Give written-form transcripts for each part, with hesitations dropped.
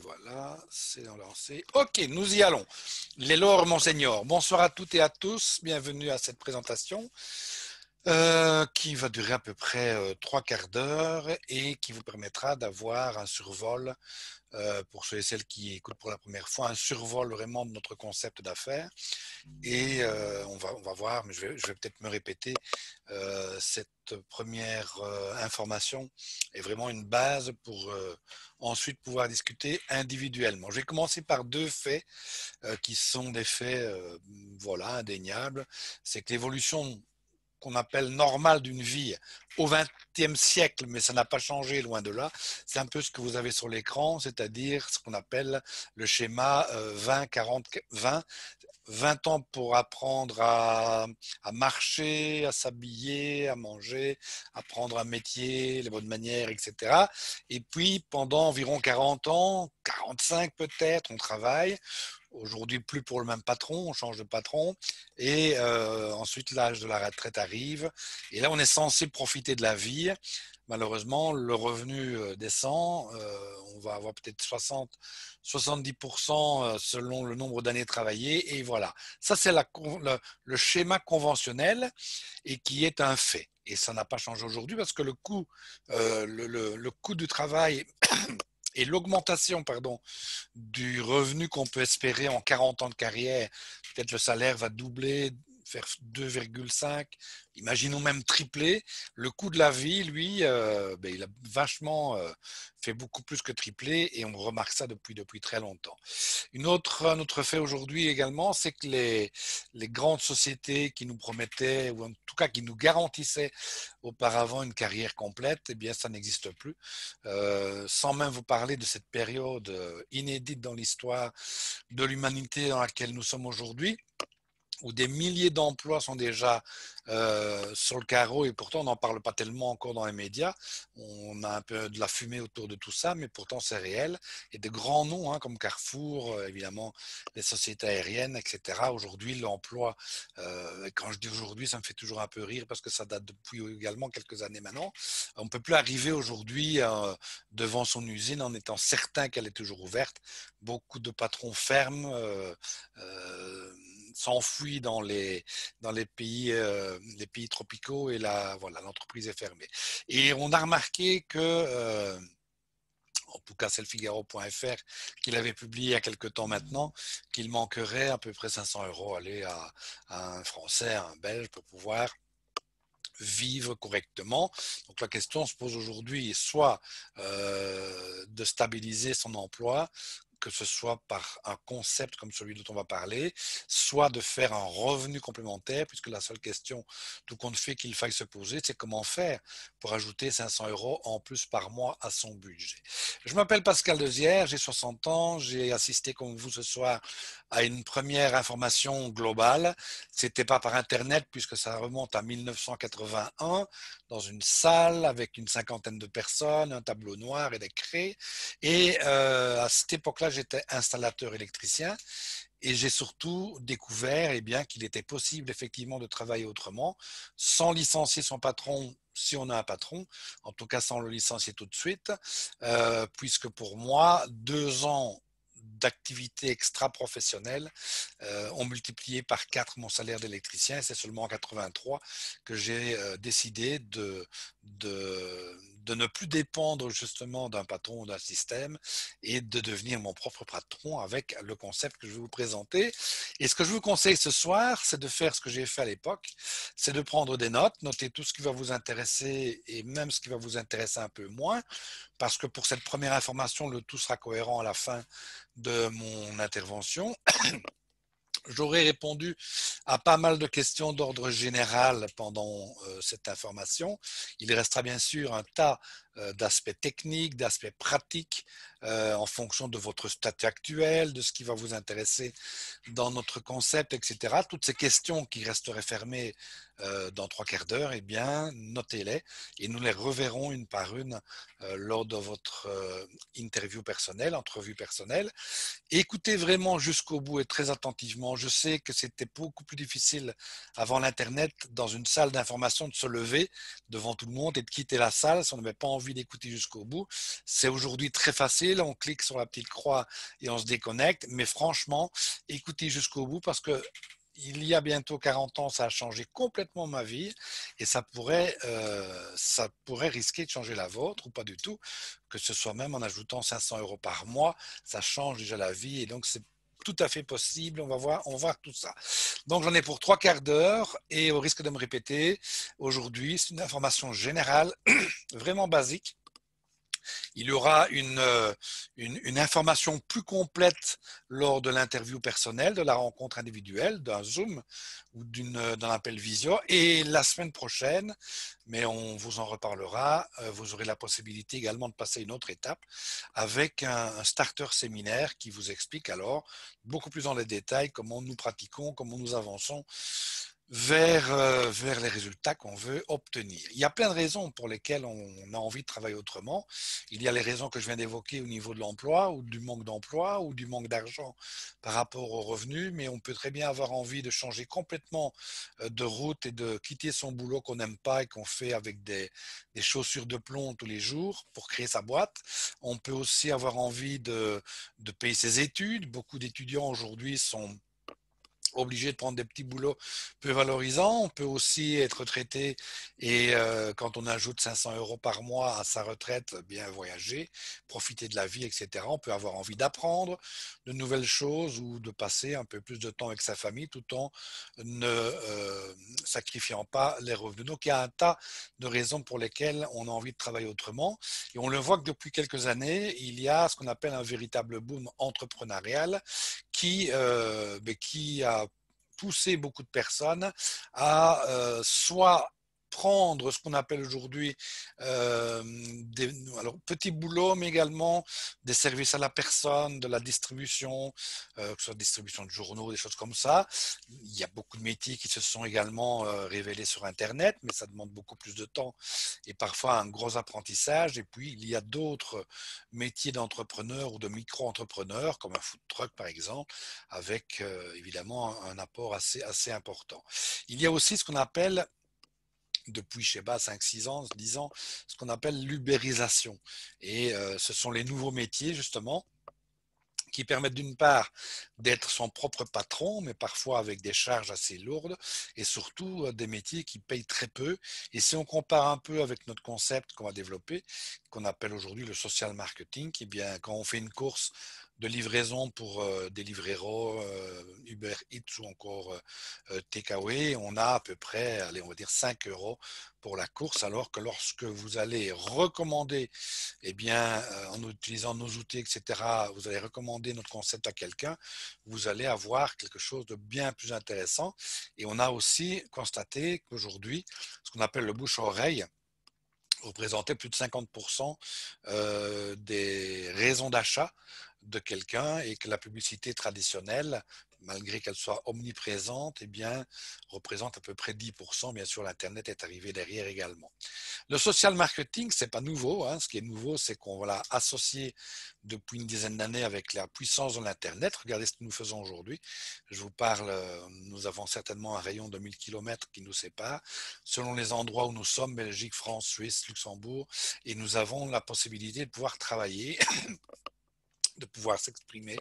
Voilà, c'est lancé. Ok, nous y allons. Les lords Monseigneur. Bonsoir à toutes et à tous. Bienvenue à cette présentation qui va durer à peu près 3 quarts d'heure et qui vous permettra d'avoir un survol pour ceux et celles qui écoutent pour la première fois, un survol vraiment de notre concept d'affaires. Et on va voir, mais je vais peut-être me répéter, cette première information est vraiment une base pour ensuite pouvoir discuter individuellement. Je vais commencer par deux faits qui sont des faits voilà, indéniables. C'est que l'évolution qu'on appelle normale d'une vie au XXe siècle, mais ça n'a pas changé, loin de là. C'est un peu ce que vous avez sur l'écran, c'est-à-dire ce qu'on appelle le schéma 20-40-20. 20 ans pour apprendre à marcher, à s'habiller, à manger, apprendre un métier, les bonnes manières, etc. Et puis, pendant environ 40 ans, 45 peut-être, on travaille. Aujourd'hui, plus pour le même patron, on change de patron. Et ensuite, l'âge de la retraite arrive. Et là, on est censé profiter de la vie. Malheureusement, le revenu descend. On va avoir peut-être 60-70% selon le nombre d'années travaillées. Et voilà. Ça, c'est le schéma conventionnel et qui est un fait. Et ça n'a pas changé aujourd'hui parce que le coût du travail et l'augmentation, pardon, du revenu qu'on peut espérer en 40 ans de carrière, peut-être le salaire va doubler, faire 2,5, imaginons même tripler. Le coût de la vie, lui, il a vachement fait beaucoup plus que tripler et on remarque ça depuis très longtemps. Un autre fait aujourd'hui également, c'est que les grandes sociétés qui nous promettaient, ou en tout cas qui nous garantissaient auparavant une carrière complète, eh bien ça n'existe plus. Sans même vous parler de cette période inédite dans l'histoire de l'humanité dans laquelle nous sommes aujourd'hui, où des milliers d'emplois sont déjà sur le carreau et pourtant on n'en parle pas tellement encore dans les médias. On a un peu de la fumée autour de tout ça, mais pourtant c'est réel. Et de grands noms hein, comme Carrefour, évidemment les sociétés aériennes, etc. Aujourd'hui, l'emploi, quand je dis aujourd'hui, ça me fait toujours un peu rire parce que ça date depuis également quelques années maintenant. On ne peut plus arriver aujourd'hui devant son usine en étant certain qu'elle est toujours ouverte. Beaucoup de patrons ferment. S'enfuit dans les pays tropicaux et voilà, l'entreprise est fermée. Et on a remarqué que, en tout cas c'est le Figaro.fr qu'il avait publié il y a quelque temps maintenant, qu'il manquerait à peu près 500 euros à un Français, à un Belge pour pouvoir vivre correctement. Donc la question se pose aujourd'hui soit de stabiliser son emploi, que ce soit par un concept comme celui dont on va parler, soit de faire un revenu complémentaire, puisque la seule question tout compte fait qu'il faille se poser, c'est comment faire pour ajouter 500 euros en plus par mois à son budget. Je m'appelle Pascal Dezière, j'ai 60 ans, j'ai assisté comme vous ce soir à une première information globale. C'était pas par Internet, puisque ça remonte à 1981, dans une salle avec une cinquantaine de personnes, un tableau noir et des craies. Et à cette époque-là, j'étais installateur électricien et j'ai surtout découvert eh bien, qu'il était possible effectivement de travailler autrement, sans licencier son patron si on a un patron, en tout cas sans le licencier tout de suite, puisque pour moi, 2 ans d'activité extra-professionnelle ont multiplié par 4 mon salaire d'électricien. C'est seulement en 83 que j'ai décidé de ne plus dépendre justement d'un patron ou d'un système et de devenir mon propre patron avec le concept que je vais vous présenter. Et ce que je vous conseille ce soir, c'est de faire ce que j'ai fait à l'époque, c'est de prendre des notes, noter tout ce qui va vous intéresser et même ce qui va vous intéresser un peu moins, parce que pour cette première information, le tout sera cohérent à la fin de mon intervention. J'aurais répondu à pas mal de questions d'ordre général pendant cette information. Il restera bien sûr un tas d'aspects techniques, d'aspects pratiques en fonction de votre statut actuel, de ce qui va vous intéresser dans notre concept, etc. Toutes ces questions qui resteraient fermées dans 3 quarts d'heure, eh bien, notez-les et nous les reverrons une par une lors de votre interview personnelle, entrevue personnelle. Écoutez vraiment jusqu'au bout et très attentivement. Je sais que c'était beaucoup plus difficile avant l'Internet, dans une salle d'information, de se lever devant tout le monde et de quitter la salle si on n'avait pas envie envie d'écouter jusqu'au bout, c'est aujourd'hui très facile. On clique sur la petite croix et on se déconnecte. Mais franchement, écoutez jusqu'au bout parce que il y a bientôt 40 ans, ça a changé complètement ma vie et ça pourrait risquer de changer la vôtre ou pas du tout, que ce soit même en ajoutant 500 € par mois, ça change déjà la vie et donc c'est tout à fait possible. On va voir tout ça. Donc j'en ai pour trois quarts d'heure et au risque de me répéter, aujourd'hui, c'est une information générale, vraiment basique. Il y aura une information plus complète lors de l'interview personnelle, de la rencontre individuelle, d'un Zoom ou d'un appel visio. Et la semaine prochaine, mais on vous en reparlera, vous aurez la possibilité également de passer une autre étape avec un starter séminaire qui vous explique alors beaucoup plus dans les détails comment nous pratiquons, comment nous avançons vers les résultats qu'on veut obtenir. Il y a plein de raisons pour lesquelles on a envie de travailler autrement. Il y a les raisons que je viens d'évoquer au niveau de l'emploi ou du manque d'emploi ou du manque d'argent par rapport aux revenus, mais on peut très bien avoir envie de changer complètement de route et de quitter son boulot qu'on n'aime pas et qu'on fait avec des chaussures de plomb tous les jours pour créer sa boîte. On peut aussi avoir envie de payer ses études. Beaucoup d'étudiants aujourd'hui sont obligé de prendre des petits boulots peu valorisants. On peut aussi être retraité et quand on ajoute 500 € par mois à sa retraite, bien voyager, profiter de la vie, etc. On peut avoir envie d'apprendre de nouvelles choses ou de passer un peu plus de temps avec sa famille tout en ne sacrifiant pas les revenus. Donc il y a un tas de raisons pour lesquelles on a envie de travailler autrement. Et on le voit que depuis quelques années, il y a ce qu'on appelle un véritable boom entrepreneurial qui a poussé beaucoup de personnes à soit prendre ce qu'on appelle aujourd'hui des alors, petits boulots, mais également des services à la personne, de la distribution, que ce soit distribution de journaux, des choses comme ça. Il y a beaucoup de métiers qui se sont également révélés sur Internet, mais ça demande beaucoup plus de temps et parfois un gros apprentissage. Et puis, il y a d'autres métiers d'entrepreneurs ou de micro-entrepreneurs, comme un food truck par exemple, avec évidemment un apport assez important. Il y a aussi ce qu'on appelle depuis, je sais pas, 5, 6 ans, 10 ans, ce qu'on appelle l'ubérisation. Et ce sont les nouveaux métiers, justement, qui permettent d'une part d'être son propre patron, mais parfois avec des charges assez lourdes, et surtout des métiers qui payent très peu. Et si on compare un peu avec notre concept qu'on va développer, qu'on appelle aujourd'hui le social marketing, eh bien, quand on fait une course de livraison pour Deliveroo, Uber Eats ou encore Takeaway, on a à peu près, allez, on va dire 5 € pour la course, alors que lorsque vous allez recommander eh bien, en utilisant nos outils, etc., vous allez recommander notre concept à quelqu'un, vous allez avoir quelque chose de bien plus intéressant. Et on a aussi constaté qu'aujourd'hui, ce qu'on appelle le bouche-oreille représentait plus de 50% des raisons d'achat de quelqu'un et que la publicité traditionnelle, malgré qu'elle soit omniprésente, eh bien, représente à peu près 10%. Bien sûr, l'Internet est arrivé derrière également. Le social marketing, c'est pas nouveau, hein. Ce qui est nouveau, c'est qu'on l'a associé depuis une dizaine d'années avec la puissance de l'Internet. Regardez ce que nous faisons aujourd'hui. Je vous parle, nous avons certainement un rayon de 1000 km qui nous sépare, selon les endroits où nous sommes, Belgique, France, Suisse, Luxembourg, et nous avons la possibilité de pouvoir travailler de pouvoir s'exprimer,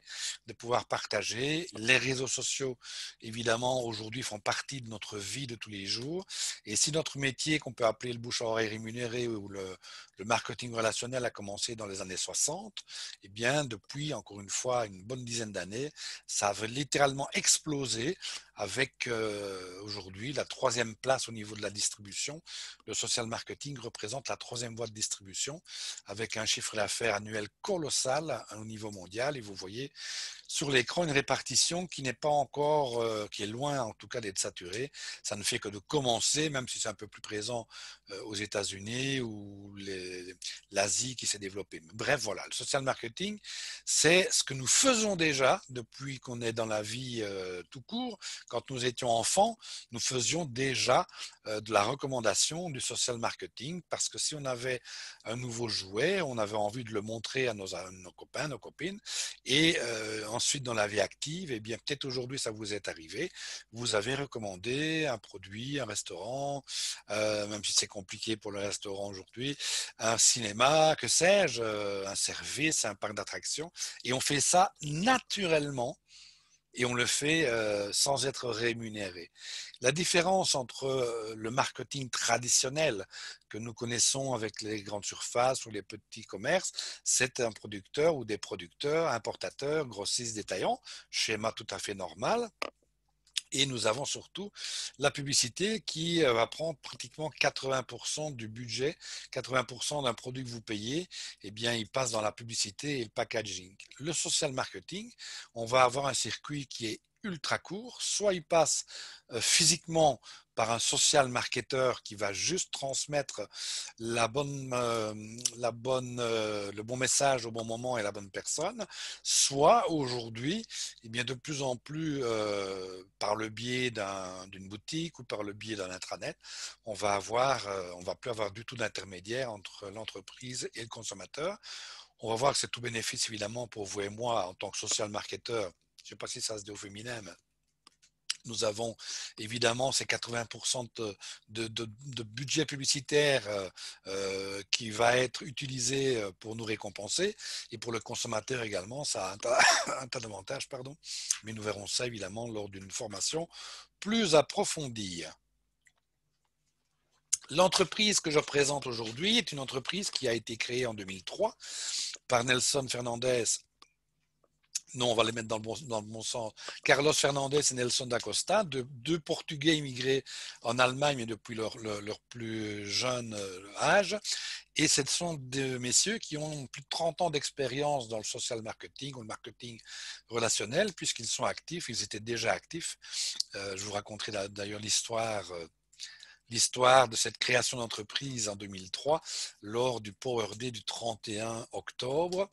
de pouvoir partager. Les réseaux sociaux, évidemment, aujourd'hui font partie de notre vie de tous les jours. Et si notre métier, qu'on peut appeler le bouche à oreille rémunéré ou le marketing relationnel a commencé dans les années 60, eh bien, depuis, encore une fois, une bonne dizaine d'années, ça a littéralement explosé avec aujourd'hui la troisième place au niveau de la distribution. Le social marketing représente la troisième voie de distribution avec un chiffre d'affaires annuel colossal au niveau mondial. Et vous voyez sur l'écran une répartition qui n'est pas encore, qui est loin en tout cas d'être saturée. Ça ne fait que de commencer, même si c'est un peu plus présent aux États-Unis ou l'Asie qui s'est développée. Bref, voilà, le social marketing, c'est ce que nous faisons déjà depuis qu'on est dans la vie tout court, quand nous étions enfants, nous faisions déjà de la recommandation du social marketing parce que si on avait un nouveau jouet, on avait envie de le montrer à nos copains, nos copines. Et ensuite, dans la vie active, eh bien, peut-être aujourd'hui, ça vous est arrivé, vous avez recommandé un produit, un restaurant, même si c'est compliqué pour le restaurant aujourd'hui, un cinéma, que sais-je, un service, un parc d'attractions. Et on fait ça naturellement et on le fait sans être rémunéré. La différence entre le marketing traditionnel que nous connaissons avec les grandes surfaces ou les petits commerces, c'est un producteur ou des producteurs, importateurs, grossistes, détaillants, schéma tout à fait normal. Et nous avons surtout la publicité qui va prendre pratiquement 80% du budget, 80% d'un produit que vous payez, eh bien, il passe dans la publicité et le packaging. Le social marketing, on va avoir un circuit qui est ultra court, soit il passe physiquement par un social marketeur qui va juste transmettre le bon message au bon moment et la bonne personne, soit aujourd'hui, eh bien, de plus en plus, par le biais d'une boutique ou par le biais d'un intranet, on va plus avoir du tout d'intermédiaire entre l'entreprise et le consommateur. On va voir que c'est tout bénéfice évidemment pour vous et moi en tant que social marketeur. Je ne sais pas si ça se dit au féminin, mais nous avons évidemment ces 80% de budget publicitaire qui va être utilisé pour nous récompenser. Et pour le consommateur également, ça a un tas d'avantages, pardon. Mais nous verrons ça évidemment lors d'une formation plus approfondie. L'entreprise que je présente aujourd'hui est une entreprise qui a été créée en 2003 par Nelson Fernandez. Non, on va les mettre dans le bon sens. Carlos Fernandez et Nelson da Costa, deux Portugais immigrés en Allemagne depuis leur plus jeune âge. Et ce sont des messieurs qui ont plus de 30 ans d'expérience dans le social marketing ou le marketing relationnel, puisqu'ils sont actifs, ils étaient déjà actifs. Je vous raconterai d'ailleurs l'histoire de cette création d'entreprise en 2003 lors du Power Day du 31 octobre.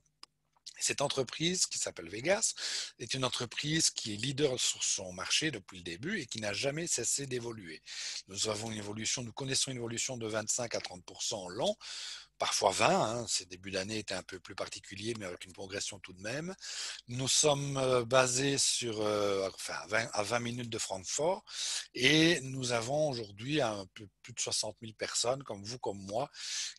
Cette entreprise, qui s'appelle Vegas, est une entreprise qui est leader sur son marché depuis le début et qui n'a jamais cessé d'évoluer. Nous connaissons une évolution de 25 à 30% en l'an, parfois 20, hein, ces débuts d'année étaient un peu plus particuliers, mais avec une progression tout de même. Nous sommes basés à 20 minutes de Francfort et nous avons aujourd'hui un peu plus de 60 000 personnes, comme vous, comme moi,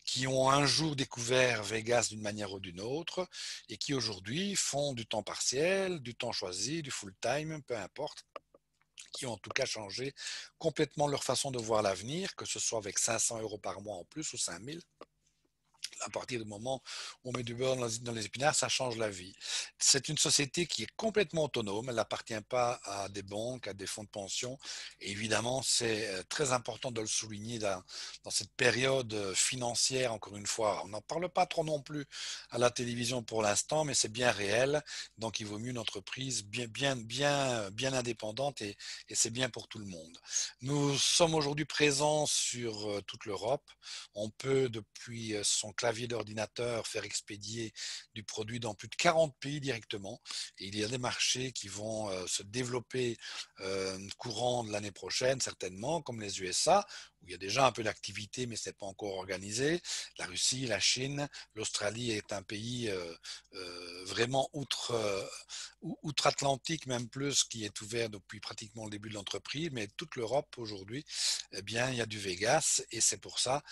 qui ont un jour découvert Vegas d'une manière ou d'une autre et qui aujourd'hui font du temps partiel, du temps choisi, du full-time, peu importe, qui ont en tout cas changé complètement leur façon de voir l'avenir, que ce soit avec 500 € par mois en plus ou 5000. À partir du moment où on met du beurre dans les épinards, ça change la vie. C'est une société qui est complètement autonome, elle n'appartient pas à des banques, à des fonds de pension. Et évidemment, c'est très important de le souligner dans cette période financière, encore une fois. On n'en parle pas trop non plus à la télévision pour l'instant, mais c'est bien réel. Donc il vaut mieux une entreprise bien indépendante et c'est bien pour tout le monde. Nous sommes aujourd'hui présents sur toute l'Europe. On peut, depuis son clavier d'ordinateur, faire expédier du produit dans plus de 40 pays directement. Et il y a des marchés qui vont se développer courant de l'année prochaine, certainement, comme les USA, où il y a déjà un peu d'activité, mais ce n'est pas encore organisé. La Russie, la Chine, l'Australie est un pays vraiment outre-Atlantique, même plus, qui est ouvert depuis pratiquement le début de l'entreprise. Mais toute l'Europe aujourd'hui, eh bien, il y a du Vegas et c'est pour ça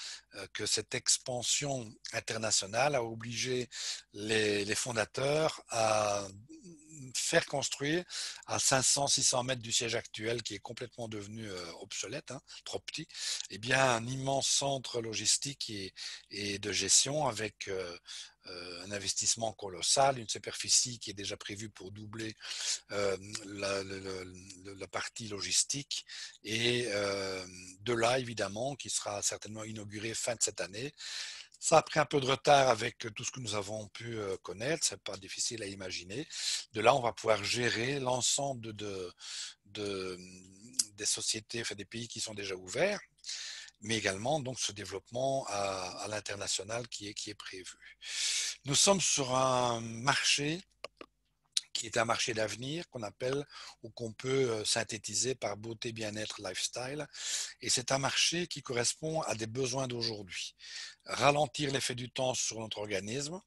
que cette expansion internationale a obligé les fondateurs à faire construire à 500-600 mètres du siège actuel qui est complètement devenu obsolète, hein, trop petit, eh bien un immense centre logistique et de gestion avec un investissement colossal, une superficie qui est déjà prévue pour doubler la partie logistique et de là évidemment qui sera certainement inauguré fin de cette année. Ça a pris un peu de retard avec tout ce que nous avons pu connaître, c'est pas difficile à imaginer. De là, on va pouvoir gérer l'ensemble de, des sociétés, enfin des pays qui sont déjà ouverts, mais également donc ce développement à l'international qui est prévu. Nous sommes sur un marché qui est un marché d'avenir qu'on appelle ou qu'on peut synthétiser par beauté, bien-être, lifestyle. Et c'est un marché qui correspond à des besoins d'aujourd'hui. Ralentir l'effet du temps sur notre organisme,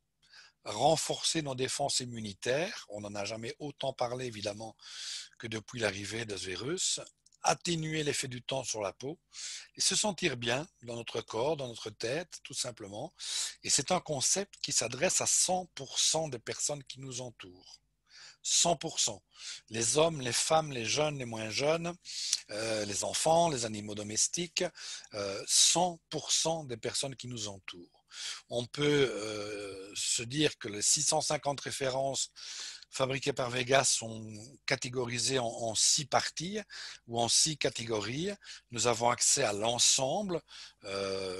renforcer nos défenses immunitaires, on n'en a jamais autant parlé évidemment que depuis l'arrivée de ce virus, atténuer l'effet du temps sur la peau et se sentir bien dans notre corps, dans notre tête, tout simplement. Et c'est un concept qui s'adresse à 100% des personnes qui nous entourent. 100%. Les hommes, les femmes, les jeunes, les moins jeunes, les enfants, les animaux domestiques, 100% des personnes qui nous entourent. On peut se dire que les 650 références fabriquées par Vegas sont catégorisées en 6 parties ou en 6 catégories. Nous avons accès à l'ensemble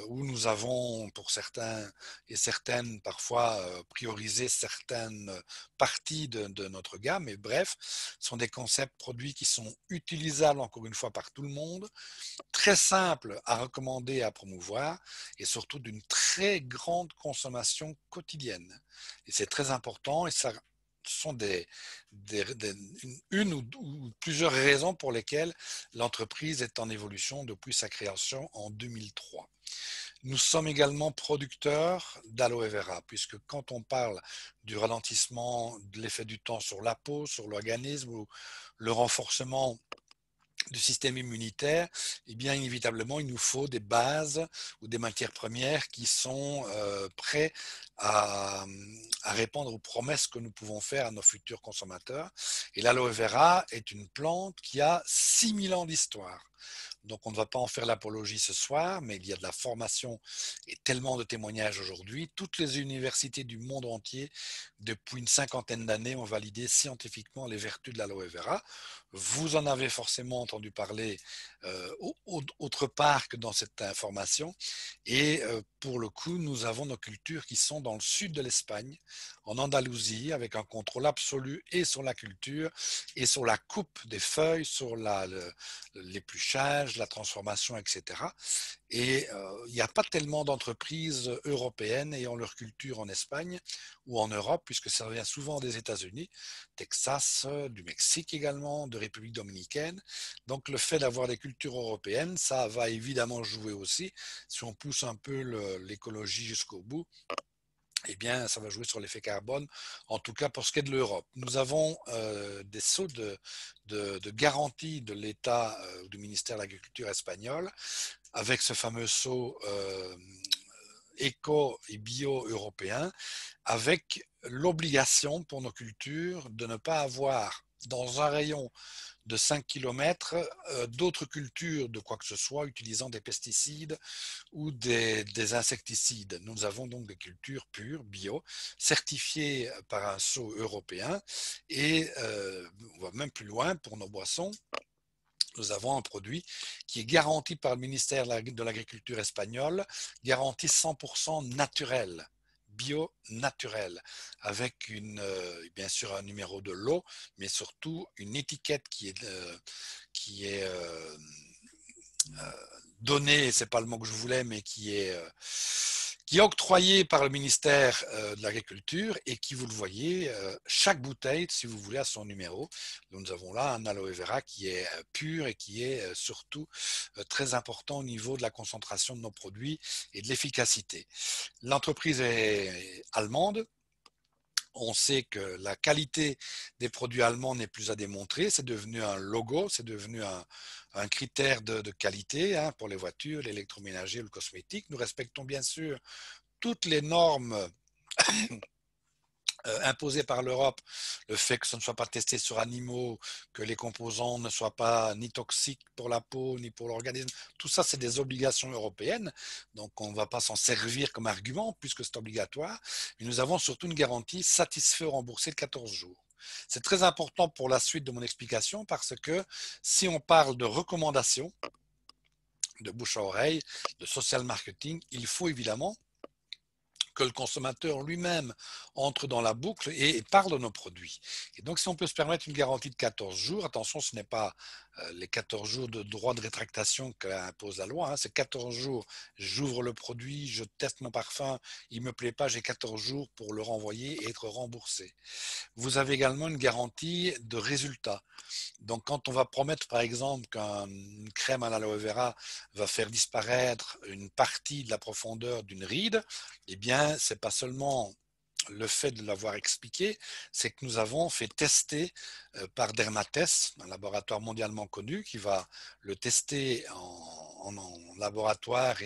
où nous avons pour certains et certaines parfois priorisé certaines parties de notre gamme. Et bref, ce sont des concepts produits qui sont utilisables encore une fois par tout le monde, très simples à recommander et à promouvoir et surtout d'une très grande consommation quotidienne. Et c'est très important et ça ce sont une ou plusieurs raisons pour lesquelles l'entreprise est en évolution depuis sa création en 2003. Nous sommes également producteurs d'aloe vera, puisque quand on parle du ralentissement de l'effet du temps sur la peau, sur l'organisme ou le renforcement du système immunitaire, eh bien inévitablement il nous faut des bases ou des matières premières qui sont prêts à, à répondre aux promesses que nous pouvons faire à nos futurs consommateurs. Et l'aloe vera est une plante qui a 6000 ans d'histoire. Donc on ne va pas en faire l'apologie ce soir, mais il y a de la formation et tellement de témoignages aujourd'hui. Toutes les universités du monde entier, depuis une cinquantaine d'années, ont validé scientifiquement les vertus de l'aloe vera. Vous en avez forcément entendu parler autre part que dans cette information. Et pour le coup, nous avons nos cultures qui sont dans le sud de l'Espagne, en Andalousie, avec un contrôle absolu et sur la culture et sur la coupe des feuilles, sur l'épluchage, la transformation, etc. Et il n'y a pas tellement d'entreprises européennes ayant leur culture en Espagne ou en Europe, puisque ça vient souvent des États-Unis, Texas, du Mexique également, de République dominicaine. Donc le fait d'avoir des cultures européennes, ça va évidemment jouer aussi. Si on pousse un peu l'écologie jusqu'au bout, eh bien, ça va jouer sur l'effet carbone, en tout cas pour ce qui est de l'Europe. Nous avons des sceaux de garantie de l'État ou du ministère de l'Agriculture espagnol, avec ce fameux sceau éco et bio européen, avec l'obligation pour nos cultures de ne pas avoir dans un rayon de 5 km d'autres cultures de quoi que ce soit utilisant des pesticides ou des insecticides. Nous avons donc des cultures pures, bio, certifiées par un sceau européen et on va même plus loin pour nos boissons. Nous avons un produit qui est garanti par le ministère de l'Agriculture espagnol, garanti 100% naturel, bio naturel, avec bien sûr un numéro de lot, mais surtout une étiquette qui est donnée, c'est pas le mot que je voulais, mais qui est octroyé par le ministère de l'Agriculture et qui, vous le voyez, chaque bouteille, si vous voulez, a son numéro. Nous avons là un aloe vera qui est pur et qui est surtout très important au niveau de la concentration de nos produits et de l'efficacité. L'entreprise est allemande. On sait que la qualité des produits allemands n'est plus à démontrer, c'est devenu un logo, c'est devenu un critère de qualité pour les voitures, l'électroménager ou le cosmétique. Nous respectons bien sûr toutes les normes imposées par l'Europe, le fait que ce ne soit pas testé sur animaux, que les composants ne soient pas ni toxiques pour la peau ni pour l'organisme, tout ça c'est des obligations européennes, donc on ne va pas s'en servir comme argument puisque c'est obligatoire, mais nous avons surtout une garantie satisfait ou remboursé de 14 jours. C'est très important pour la suite de mon explication parce que si on parle de recommandations, de bouche à oreille, de social marketing, il faut évidemment que le consommateur lui-même entre dans la boucle et parle de nos produits. Et donc, si on peut se permettre une garantie de 14 jours, attention, ce n'est pas les 14 jours de droit de rétractation qu'impose la loi. Hein. C'est 14 jours, j'ouvre le produit, je teste mon parfum, il ne me plaît pas, j'ai 14 jours pour le renvoyer et être remboursé. Vous avez également une garantie de résultat. Donc, quand on va promettre, par exemple, qu'une crème à l'aloe vera va faire disparaître une partie de la profondeur d'une ride, eh bien, c'est pas seulement le fait de l'avoir expliqué, c'est que nous avons fait tester par Dermatest, un laboratoire mondialement connu qui va le tester en laboratoire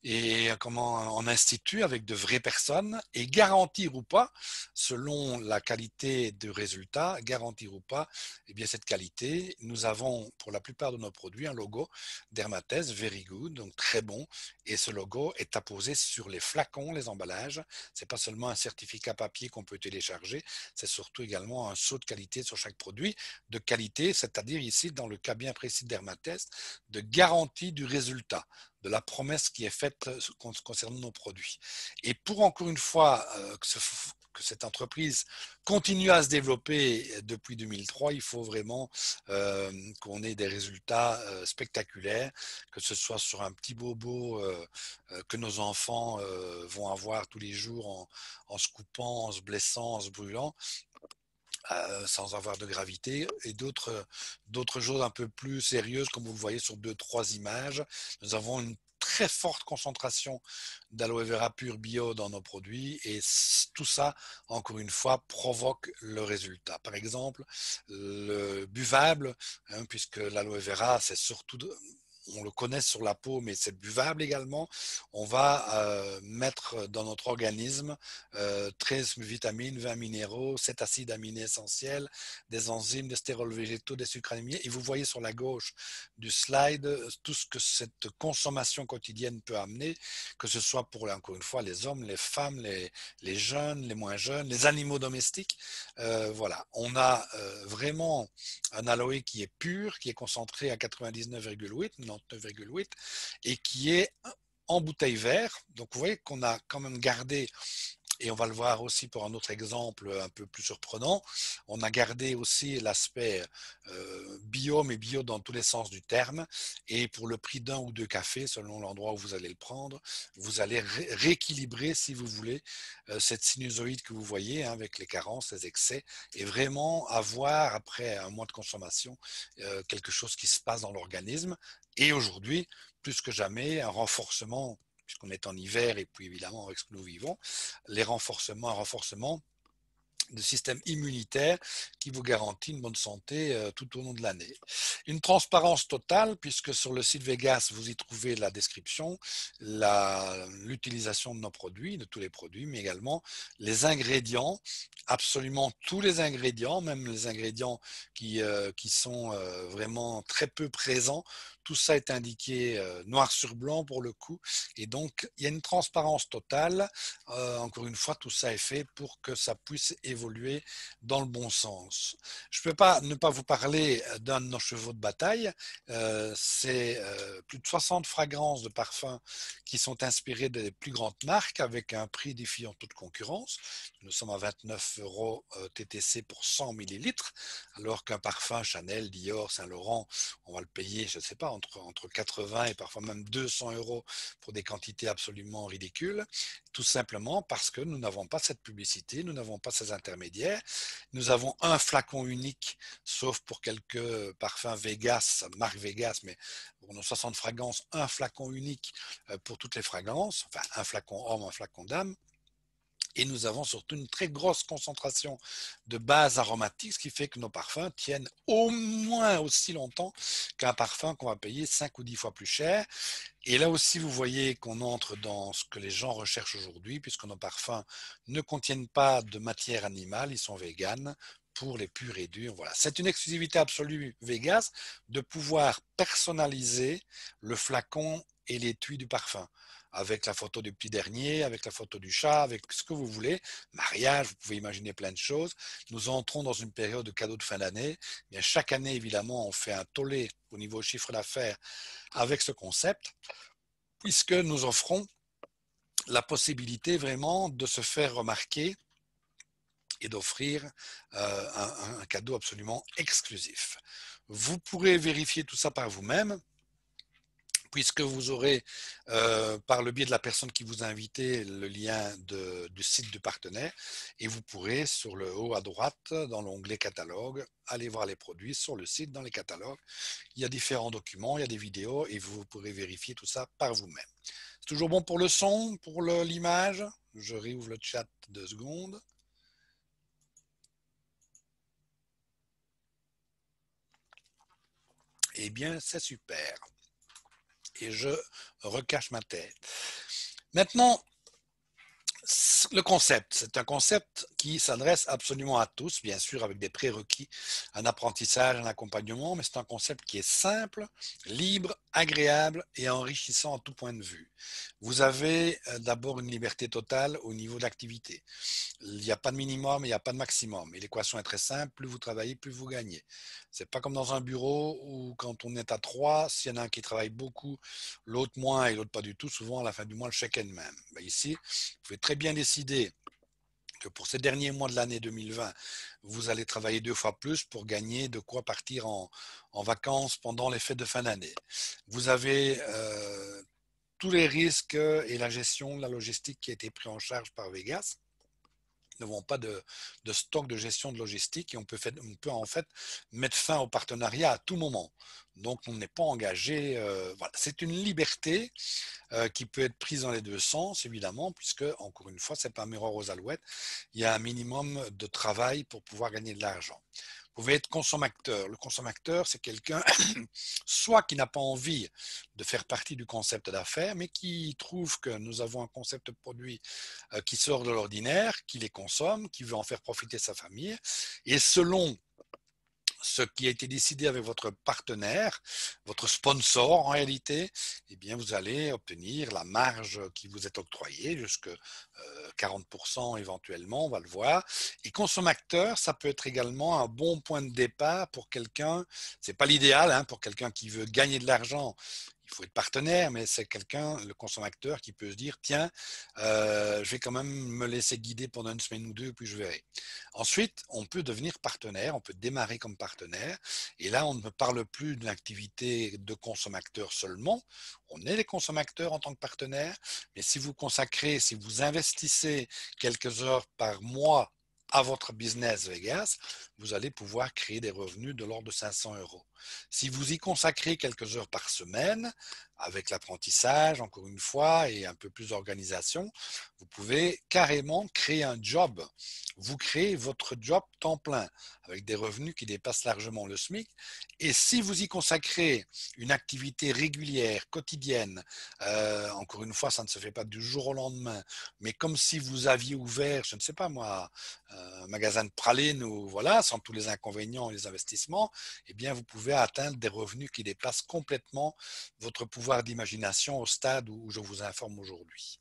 et comment en institut avec de vraies personnes et garantir ou pas, selon la qualité du résultat, garantir ou pas, eh bien cette qualité, nous avons pour la plupart de nos produits un logo Dermatest Very Good, donc très bon, et ce logo est apposé sur les flacons, les emballages. C'est pas seulement un certificat papier qu'on peut télécharger, c'est surtout également un sceau de qualité sur chaque produit, de qualité, c'est-à-dire ici dans le cas bien précis de Dermatest, de garantie du résultat de la promesse qui est faite concernant nos produits. Et pour encore une fois que cette entreprise continue à se développer depuis 2003, il faut vraiment qu'on ait des résultats spectaculaires, que ce soit sur un petit bobo que nos enfants vont avoir tous les jours en se coupant, en se blessant, en se brûlant, sans avoir de gravité, et d'autres choses un peu plus sérieuses, comme vous le voyez sur 2, 3 images. Nous avons une très forte concentration d'aloe vera pur bio dans nos produits et tout ça, encore une fois, provoque le résultat. Par exemple, le buvable, hein, puisque l'aloe vera, c'est surtout on le connaît sur la peau, mais c'est buvable également. On va mettre dans notre organisme 13 vitamines, 20 minéraux, 7 acides aminés essentiels, des enzymes, des stérols végétaux, des sucres animés. Et vous voyez sur la gauche du slide tout ce que cette consommation quotidienne peut amener, que ce soit pour, encore une fois, les hommes, les femmes, les jeunes, les moins jeunes, les animaux domestiques. Voilà, on a vraiment un aloe qui est pur, qui est concentré à 99,8, 99,8 et qui est en bouteille verte. Donc vous voyez qu'on a quand même gardé, et on va le voir aussi pour un autre exemple un peu plus surprenant, on a gardé aussi l'aspect bio, mais bio dans tous les sens du terme. Et pour le prix d'un ou deux cafés, selon l'endroit où vous allez le prendre, vous allez rééquilibrer, si vous voulez, cette sinusoïde que vous voyez, hein, avec les carences, les excès, et vraiment avoir, après un mois de consommation, quelque chose qui se passe dans l'organisme. Et aujourd'hui, plus que jamais, un renforcement, puisqu'on est en hiver et puis évidemment avec ce que nous vivons, un renforcement de système immunitaire qui vous garantit une bonne santé tout au long de l'année. Une transparence totale, puisque sur le site Vegas, vous y trouvez la description, l'utilisation de nos produits, de tous les produits, mais également les ingrédients, absolument tous les ingrédients, même les ingrédients qui sont vraiment très peu présents. Tout ça est indiqué noir sur blanc pour le coup. Et donc, il y a une transparence totale. Encore une fois, tout ça est fait pour que ça puisse évoluer dans le bon sens. Je ne peux pas ne pas vous parler d'un de nos chevaux de bataille. C'est plus de 60 fragrances de parfums qui sont inspirées des plus grandes marques avec un prix défiant toute concurrence. Nous sommes à 29 euros TTC pour 100 millilitres, alors qu'un parfum Chanel, Dior, Saint-Laurent, on va le payer, je ne sais pas, entre 80 et parfois même 200 euros pour des quantités absolument ridicules, tout simplement parce que nous n'avons pas cette publicité, nous n'avons pas ces intermédiaires. Nous avons un flacon unique, sauf pour quelques parfums Vegas, marque Vegas, mais pour nos 60 fragrances, un flacon unique pour toutes les fragrances, enfin un flacon homme, un flacon dame. Et nous avons surtout une très grosse concentration de bases aromatiques, ce qui fait que nos parfums tiennent au moins aussi longtemps qu'un parfum qu'on va payer 5 ou 10 fois plus cher. Et là aussi, vous voyez qu'on entre dans ce que les gens recherchent aujourd'hui, puisque nos parfums ne contiennent pas de matière animale, ils sont véganes pour les purs et durs. Voilà. C'est une exclusivité absolue Vegas de pouvoir personnaliser le flacon et l'étui du parfum, avec la photo du petit dernier, avec la photo du chat, avec ce que vous voulez, mariage, vous pouvez imaginer plein de choses. Nous entrons dans une période de cadeaux de fin d'année. Bien, chaque année, évidemment, on fait un tollé au niveau chiffre d'affaires avec ce concept, puisque nous offrons la possibilité vraiment de se faire remarquer et d'offrir un cadeau absolument exclusif. Vous pourrez vérifier tout ça par vous-même, puisque vous aurez, par le biais de la personne qui vous a invité, le lien du site du partenaire, et vous pourrez, sur le haut à droite, dans l'onglet catalogue, aller voir les produits sur le site, dans les catalogues. Il y a différents documents, il y a des vidéos, et vous pourrez vérifier tout ça par vous-même. C'est toujours bon pour le son, pour l'image. Je réouvre le chat 2 secondes. Eh bien, c'est super. Et je recache ma tête. Maintenant, le concept, c'est un concept qui s'adresse absolument à tous, bien sûr avec des prérequis, un apprentissage, un accompagnement, mais c'est un concept qui est simple, libre, agréable et enrichissant en tout point de vue. Vous avez d'abord une liberté totale au niveau d'activité. Il n'y a pas de minimum, il n'y a pas de maximum. Et l'équation est très simple, plus vous travaillez, plus vous gagnez. C'est pas comme dans un bureau où quand on est à trois, s'il y en a un qui travaille beaucoup, l'autre moins et l'autre pas du tout, souvent à la fin du mois, le chèque est le même. Ben ici, vous pouvez très bien décider que pour ces derniers mois de l'année 2020, vous allez travailler 2 fois plus pour gagner de quoi partir en vacances pendant les fêtes de fin d'année. Vous avez tous les risques et la gestion, la logistique qui a été pris en charge par Vegas. Nous n'avons pas de stock de gestion de logistique et on peut en fait mettre fin au partenariat à tout moment. Donc on n'est pas engagé. Voilà. C'est une liberté qui peut être prise dans les deux sens, évidemment, puisque, encore une fois, c'est pas un miroir aux alouettes. Il y a un minimum de travail pour pouvoir gagner de l'argent. Vous pouvez être consommateur. Le consommateur, c'est quelqu'un soit qui n'a pas envie de faire partie du concept d'affaires, mais qui trouve que nous avons un concept de produit qui sort de l'ordinaire, qui les consomme, qui veut en faire profiter sa famille. Et selon ce qui a été décidé avec votre partenaire, votre sponsor en réalité, eh bien vous allez obtenir la marge qui vous est octroyée, jusque 40% éventuellement, on va le voir. Et consommateur, ça peut être également un bon point de départ pour quelqu'un, c'est pas l'idéal, hein, pour quelqu'un qui veut gagner de l'argent. Il faut être partenaire, mais c'est quelqu'un, le consommateur, qui peut se dire, tiens, je vais quand même me laisser guider pendant une semaine ou deux, puis je verrai. Ensuite, on peut devenir partenaire, on peut démarrer comme partenaire, et là, on ne parle plus d'une activité de consommateur seulement. On est les consommateurs en tant que partenaire, mais si vous consacrez, si vous investissez quelques heures par mois à votre business Vegas, vous allez pouvoir créer des revenus de l'ordre de 500 euros. Si vous y consacrez quelques heures par semaine, avec l'apprentissage, encore une fois, et un peu plus d'organisation, vous pouvez carrément créer un job. Vous créez votre job temps plein, avec des revenus qui dépassent largement le SMIC. Et si vous y consacrez une activité régulière, quotidienne, encore une fois, ça ne se fait pas du jour au lendemain, mais comme si vous aviez ouvert, je ne sais pas moi, un magasin de pralines ou voilà, sans tous les inconvénients et les investissements, eh bien, vous pouvez atteindre des revenus qui dépassent complètement votre pouvoir d'imagination au stade où je vous informe aujourd'hui.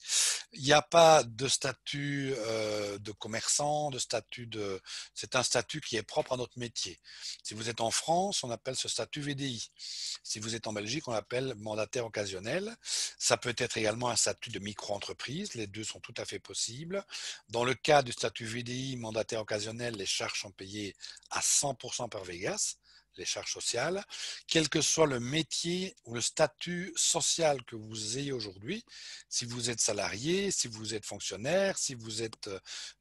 Il n'y a pas de statut de commerçant, de statut de. C'est un statut qui est propre à notre métier. Si vous êtes en France, on appelle ce statut VDI. Si vous êtes en Belgique, on l'appelle mandataire occasionnel. Ça peut être également un statut de micro-entreprise. Les deux sont tout à fait possibles. Dans le cas du statut VDI, mandataire occasionnel, les charges sont payées à 100% par Vegas, les charges sociales, quel que soit le métier ou le statut social que vous ayez aujourd'hui, si vous êtes salarié, si vous êtes fonctionnaire, si vous êtes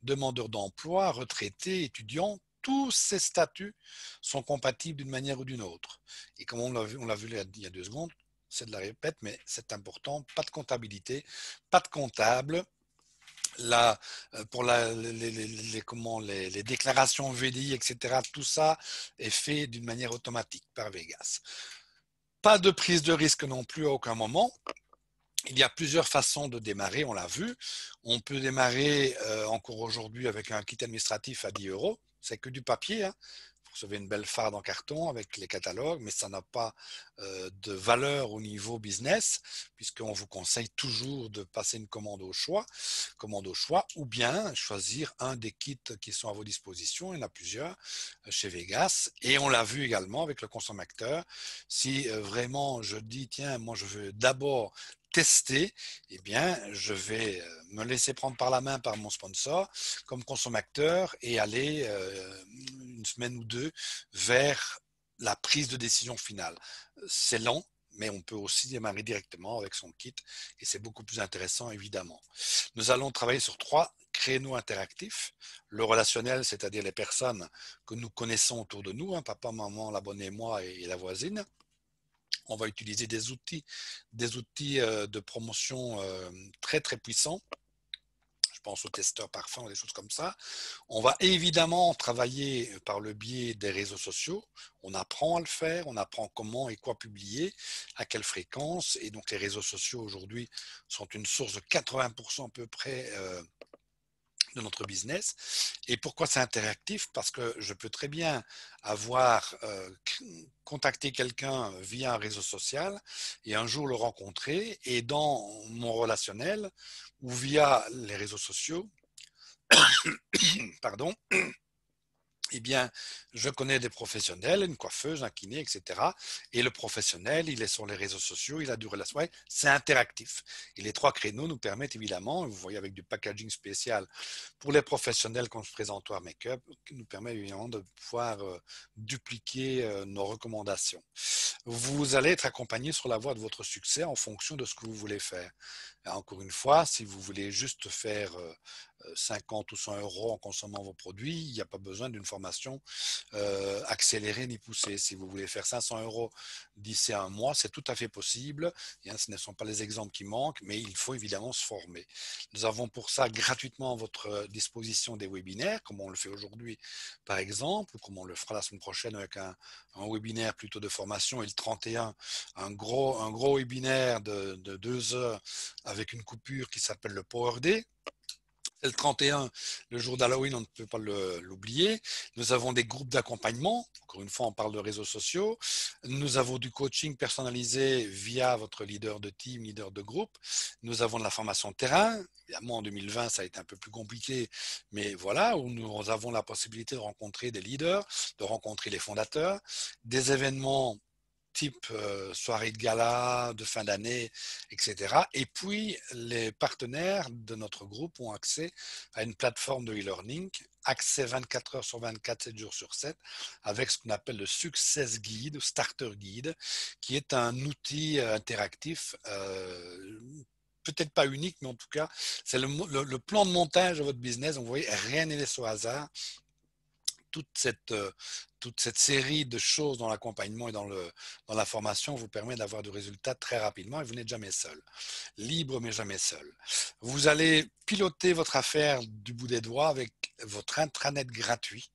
demandeur d'emploi, retraité, étudiant, tous ces statuts sont compatibles d'une manière ou d'une autre. Et comme on l'a vu il y a 2 secondes, c'est de la répète, mais c'est important, pas de comptabilité, pas de comptable, la, pour les déclarations VDI, etc., tout ça est fait d'une manière automatique par Vegas. Pas de prise de risque non plus à aucun moment. Il y a plusieurs façons de démarrer, on l'a vu. On peut démarrer encore aujourd'hui avec un kit administratif à 10 euros. C'est que du papier, hein. Vous recevez une belle farde en carton avec les catalogues, mais ça n'a pas de valeur au niveau business, puisqu'on vous conseille toujours de passer une commande au choix, ou bien choisir un des kits qui sont à vos dispositions. Il y en a plusieurs chez Vegas. Et on l'a vu également avec le consommateur. Si vraiment je dis, tiens, moi je veux d'abord tester, eh bien, je vais me laisser prendre par la main par mon sponsor comme consommateur et aller une semaine ou deux vers la prise de décision finale. C'est lent, mais on peut aussi démarrer directement avec son kit et c'est beaucoup plus intéressant évidemment. Nous allons travailler sur 3 créneaux interactifs. Le relationnel, c'est-à-dire les personnes que nous connaissons autour de nous, hein, papa, maman, l'abonné, moi et la voisine. On va utiliser des outils de promotion très très puissants. Je pense aux testeurs parfums, des choses comme ça. On va évidemment travailler par le biais des réseaux sociaux. On apprend à le faire, on apprend comment et quoi publier, à quelle fréquence. Et donc les réseaux sociaux aujourd'hui sont une source de 80% à peu près de notre business. Et pourquoi c'est interactif? Parce que je peux très bien avoir contacté quelqu'un via un réseau social et un jour le rencontrer et dans mon relationnel ou via les réseaux sociaux, pardon, eh bien, je connais des professionnels, une coiffeuse, un kiné, etc. Et le professionnel, il est sur les réseaux sociaux, il a du relationnel, c'est interactif. Et les 3 créneaux nous permettent évidemment, vous voyez avec du packaging spécial pour les professionnels comme présentoir make-up, qui nous permet évidemment de pouvoir dupliquer nos recommandations. Vous allez être accompagné sur la voie de votre succès en fonction de ce que vous voulez faire. Encore une fois, si vous voulez juste faire 50 ou 100 euros en consommant vos produits, il n'y a pas besoin d'une formation accélérée ni poussée. Si vous voulez faire 500 euros d'ici à un mois, c'est tout à fait possible. Et, hein, ce ne sont pas les exemples qui manquent, mais il faut évidemment se former. Nous avons pour ça gratuitement à votre disposition des webinaires, comme on le fait aujourd'hui par exemple, ou comme on le fera la semaine prochaine avec un webinaire plutôt de formation, et le 31, un gros webinaire de 2 heures avec une coupure qui s'appelle le Power Day. C'est le 31, le jour d'Halloween, on ne peut pas l'oublier. Nous avons des groupes d'accompagnement. Encore une fois, on parle de réseaux sociaux. Nous avons du coaching personnalisé via votre leader de team, leader de groupe. Nous avons de la formation terrain. Évidemment, en 2020, ça a été un peu plus compliqué, mais voilà, où nous avons la possibilité de rencontrer des leaders, de rencontrer les fondateurs, des événements type soirée de gala, de fin d'année, etc. Et puis, les partenaires de notre groupe ont accès à une plateforme de e-learning, accès 24 heures sur 24, 7 jours sur 7, avec ce qu'on appelle le Success Guide, Starter Guide, qui est un outil interactif peut-être pas unique, mais en tout cas, c'est le plan de montage de votre business. Donc, vous voyez, rien n'est laissé au hasard. toute cette, euh, Toute cette série de choses dans l'accompagnement et dans la formation vous permet d'avoir du résultat très rapidement et vous n'êtes jamais seul. Libre mais jamais seul. Vous allez piloter votre affaire du bout des doigts avec votre intranet gratuit.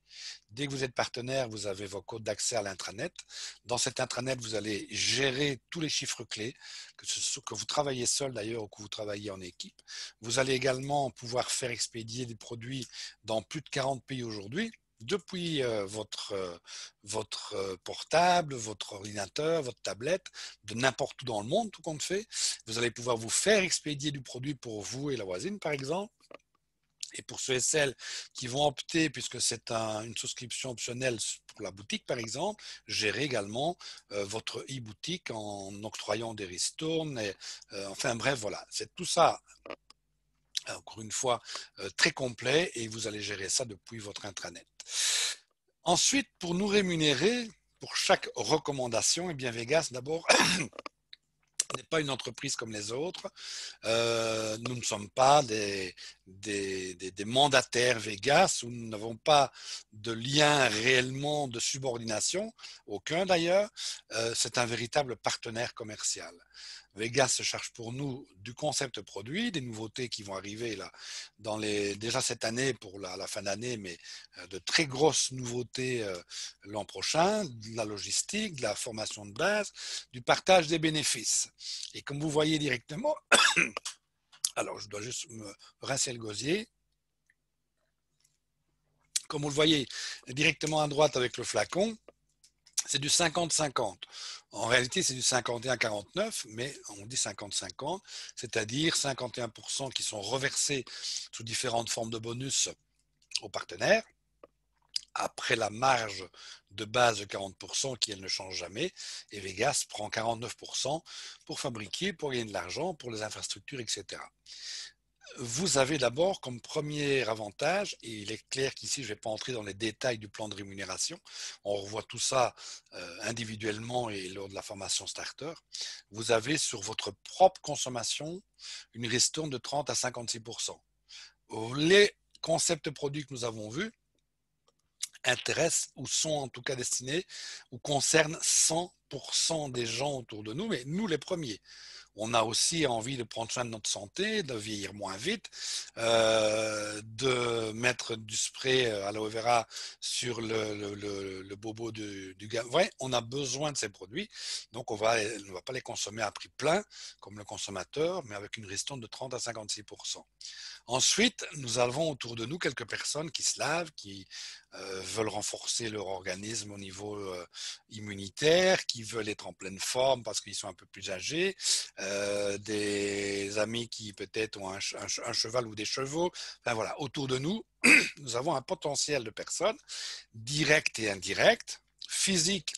Dès que vous êtes partenaire, vous avez vos codes d'accès à l'intranet. Dans cet intranet, vous allez gérer tous les chiffres clés, que vous travaillez seul d'ailleurs ou que vous travaillez en équipe. Vous allez également pouvoir faire expédier des produits dans plus de 40 pays aujourd'hui depuis votre portable, votre ordinateur, votre tablette, de n'importe où dans le monde, tout compte fait. Vous allez pouvoir vous faire expédier du produit pour vous et la voisine, par exemple. Et pour ceux et celles qui vont opter, puisque c'est une souscription optionnelle pour la boutique par exemple, gérer également votre e-boutique en octroyant des ristournes. Enfin bref, voilà, c'est tout ça, encore une fois, très complet et vous allez gérer ça depuis votre intranet. Ensuite, pour nous rémunérer, pour chaque recommandation, eh bien Vegas d'abord n'est pas une entreprise comme les autres. Nous ne sommes pas des mandataires Vegas, où nous n'avons pas de lien réellement de subordination, aucun d'ailleurs. C'est un véritable partenaire commercial. Vegas se charge pour nous du concept produit, des nouveautés qui vont arriver là déjà cette année pour la fin d'année, mais de très grosses nouveautés l'an prochain, de la logistique, de la formation de base, du partage des bénéfices. Et comme vous voyez directement, alors je dois juste me rincer le gosier. Comme vous le voyez directement à droite avec le flacon, c'est du 50-50. En réalité, c'est du 51-49, mais on dit 50-50, c'est-à-dire 51% qui sont reversés sous différentes formes de bonus aux partenaires après la marge de base de 40% qui, elle, ne change jamais. Et Vegas prend 49% pour fabriquer, pour gagner de l'argent, pour les infrastructures, etc. Vous avez d'abord comme premier avantage, et il est clair qu'ici je ne vais pas entrer dans les détails du plan de rémunération, on revoit tout ça individuellement et lors de la formation starter, vous avez sur votre propre consommation une ristourne de 30 à 56%. Les concepts produits que nous avons vus intéressent ou sont en tout cas destinés ou concernent 100% des gens autour de nous, mais nous les premiers. On a aussi envie de prendre soin de notre santé, de vieillir moins vite, de mettre du spray aloe vera sur le bobo du gars. Ouais, on a besoin de ces produits, donc on ne va pas les consommer à prix plein comme le consommateur, mais avec une ristourne de 30 à 56%. Ensuite, nous avons autour de nous quelques personnes qui se lavent, qui veulent renforcer leur organisme au niveau immunitaire, qui veulent être en pleine forme parce qu'ils sont un peu plus âgés, des amis qui peut-être ont un cheval ou des chevaux. Enfin voilà, autour de nous, nous avons un potentiel de personnes directes et indirectes, physiques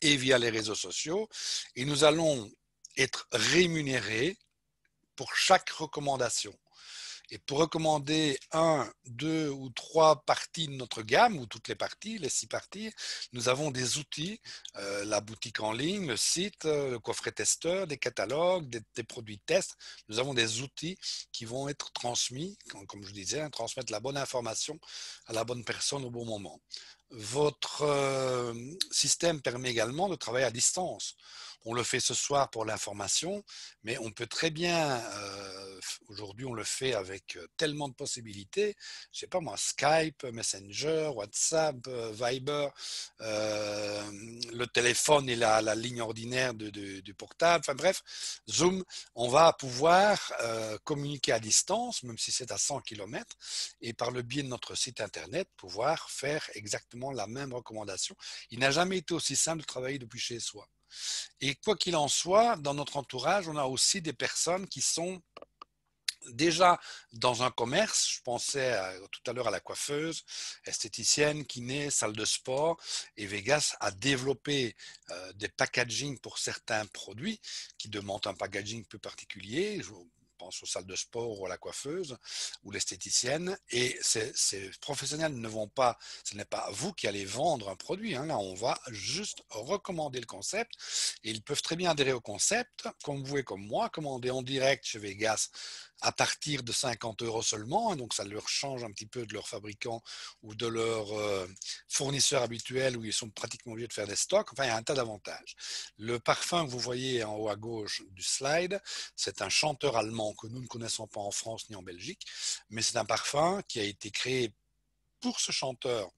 et via les réseaux sociaux, et nous allons être rémunérés pour chaque recommandation. Et pour recommander un, deux ou trois parties de notre gamme, ou toutes les parties, les 6 parties, nous avons des outils, la boutique en ligne, le site, le coffret testeur, des catalogues, des produits de test. Nous avons des outils qui vont être transmis, comme je disais, hein, transmettre la bonne information à la bonne personne au bon moment. Votre système permet également de travailler à distance. On le fait ce soir pour l'information, mais on peut très bien, aujourd'hui on le fait avec tellement de possibilités, je sais pas moi, Skype, Messenger, WhatsApp, Viber, le téléphone et la ligne ordinaire du portable, enfin bref, Zoom, on va pouvoir communiquer à distance, même si c'est à 100 km, et par le biais de notre site internet, pouvoir faire exactement la même recommandation. Il n'a jamais été aussi simple de travailler depuis chez soi. Et quoi qu'il en soit, dans notre entourage, on a aussi des personnes qui sont déjà dans un commerce. Je pensais tout à l'heure à la coiffeuse, esthéticienne, kiné, salle de sport. Et Vegas a développé des packaging pour certains produits qui demandent un packaging plus particulier. Je pense aux salles de sport ou à la coiffeuse ou l'esthéticienne. Et ces professionnels ne vont pas, ce n'est pas vous qui allez vendre un produit. Hein. Là, on va juste recommander le concept. Et ils peuvent très bien adhérer au concept, comme vous et comme moi, commander en direct chez Vegas à partir de 50 € seulement. Hein, donc ça leur change un petit peu de leur fabricant ou de leur fournisseur habituel où ils sont pratiquement obligés de faire des stocks. Enfin, il y a un tas d'avantages. Le parfum que vous voyez en haut à gauche du slide, c'est un chanteur allemand que nous ne connaissons pas en France ni en Belgique, mais c'est un parfum qui a été créé pour ce chanteur,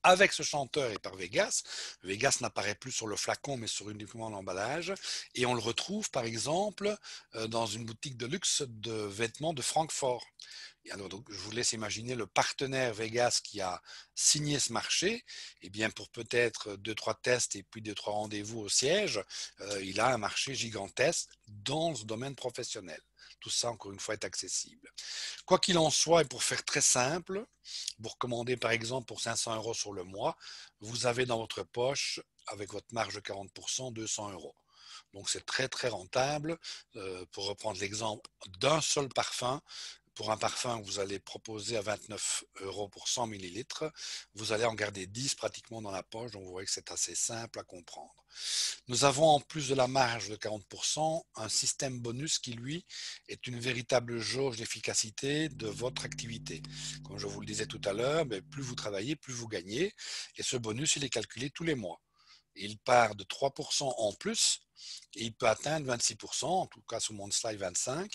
avec ce chanteur et par Vegas. Vegas n'apparaît plus sur le flacon, mais sur uniquement l'emballage. Et on le retrouve, par exemple, dans une boutique de luxe de vêtements de Francfort. Et alors, donc, je vous laisse imaginer le partenaire Vegas qui a signé ce marché. Et bien, pour peut-être 2, 3 tests et puis 2, 3 rendez-vous au siège, il a un marché gigantesque dans ce domaine professionnel. Tout ça, encore une fois, est accessible. Quoi qu'il en soit, et pour faire très simple, vous recommandez par exemple pour 500 € sur le mois, vous avez dans votre poche, avec votre marge de 40%, 200 €. Donc c'est très très rentable. Pour reprendre l'exemple d'un seul parfum, pour un parfum que vous allez proposer à 29 € pour 100 millilitres, vous allez en garder 10 pratiquement dans la poche, donc vous voyez que c'est assez simple à comprendre. Nous avons en plus de la marge de 40%, un système bonus qui, lui, est une véritable jauge d'efficacité de votre activité. Comme je vous le disais tout à l'heure, plus vous travaillez, plus vous gagnez. Et ce bonus, il est calculé tous les mois. Il part de 3% en plus et il peut atteindre 26%, en tout cas sur mon slide 25.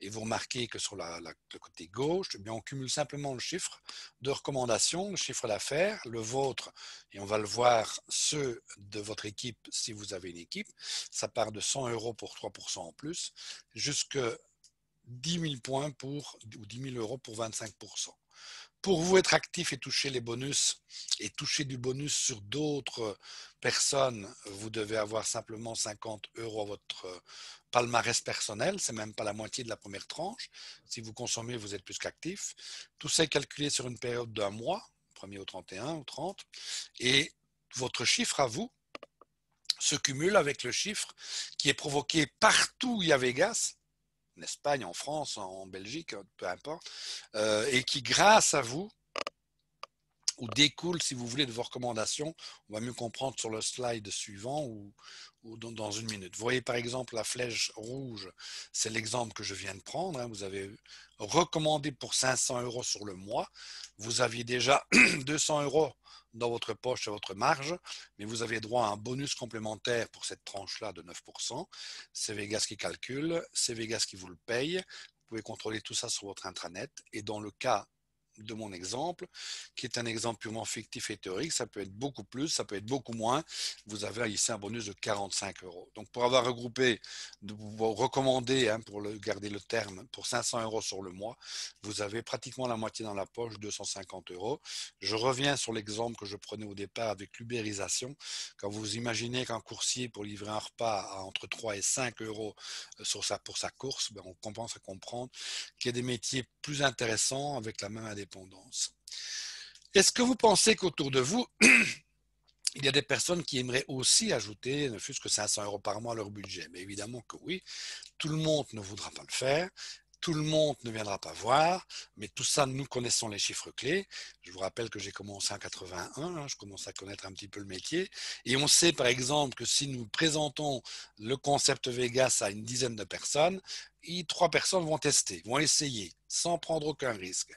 Et vous remarquez que sur le côté gauche, eh bien, on cumule simplement le chiffre de recommandation, le chiffre d'affaires, le vôtre, et on va le voir, ceux de votre équipe si vous avez une équipe. Ça part de 100 € pour 3% en plus, jusqu'à 10 000 points ou 10 000 € pour 25%. Pour vous être actif et toucher les bonus et toucher du bonus sur d'autres personnes, vous devez avoir simplement 50 € à votre palmarès personnel. C'est même pas la moitié de la première tranche. Si vous consommez, vous êtes plus qu'actif. Tout ça est calculé sur une période d'1 mois. 1er au 31 ou 30, et votre chiffre à vous se cumule avec le chiffre qui est provoqué partout où il y a Vegas, en Espagne, en France, en Belgique, peu importe, et qui, grâce à vous, ou découle, si vous voulez, de vos recommandations. On va mieux comprendre sur le slide suivant ou dans une minute. Vous voyez par exemple la flèche rouge, c'est l'exemple que je viens de prendre. Vous avez recommandé pour 500 € sur le mois. Vous aviez déjà 200 € dans votre poche et votre marge, mais vous avez droit à un bonus complémentaire pour cette tranche-là de 9%. C'est Vegas qui calcule, c'est Vegas qui vous le paye. Vous pouvez contrôler tout ça sur votre intranet. Et dans le cas de mon exemple, qui est un exemple purement fictif et théorique, ça peut être beaucoup plus, ça peut être beaucoup moins. Vous avez ici un bonus de 45 €. Donc pour avoir regroupé, vous recommander, pour garder le terme, pour 500 € sur le mois, vous avez pratiquement la moitié dans la poche, 250 €. Je reviens sur l'exemple que je prenais au départ avec l'ubérisation. Quand vous imaginez qu'un coursier pour livrer un repas a entre 3 et 5 € pour sa course, on commence à comprendre qu'il y a des métiers plus intéressants avec la même indépendance. Est-ce que vous pensez qu'autour de vous, il y a des personnes qui aimeraient aussi ajouter ne fût-ce que 500 € par mois à leur budget? Mais évidemment que oui, tout le monde ne voudra pas le faire. Tout le monde ne viendra pas voir, mais tout ça, nous connaissons les chiffres clés. Je vous rappelle que j'ai commencé en 81, je commence à connaître un petit peu le métier. Et on sait par exemple que si nous présentons le concept Vegas à une dizaine de personnes, 3 personnes vont tester, vont essayer, sans prendre aucun risque.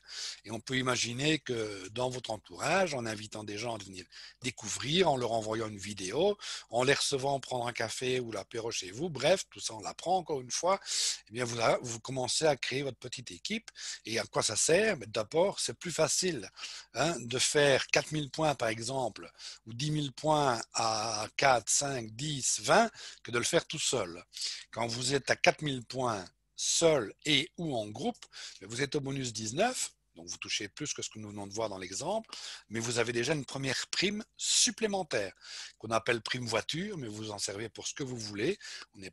Et on peut imaginer que dans votre entourage, en invitant des gens à venir découvrir, en leur envoyant une vidéo, en les recevant prendre un café ou l'apéro chez vous, bref, tout ça on l'apprend encore une fois, eh bien vous commencez à créer votre petite équipe. Et à quoi ça sert? D'abord, c'est plus facile de faire 4000 points par exemple, ou 10 000 points à 4, 5, 10, 20, que de le faire tout seul. Quand vous êtes à 4000 points seul et ou en groupe, vous êtes au bonus 19, donc vous touchez plus que ce que nous venons de voir dans l'exemple, mais vous avez déjà une première prime supplémentaire, qu'on appelle prime voiture, mais vous en servez pour ce que vous voulez. Elle n'est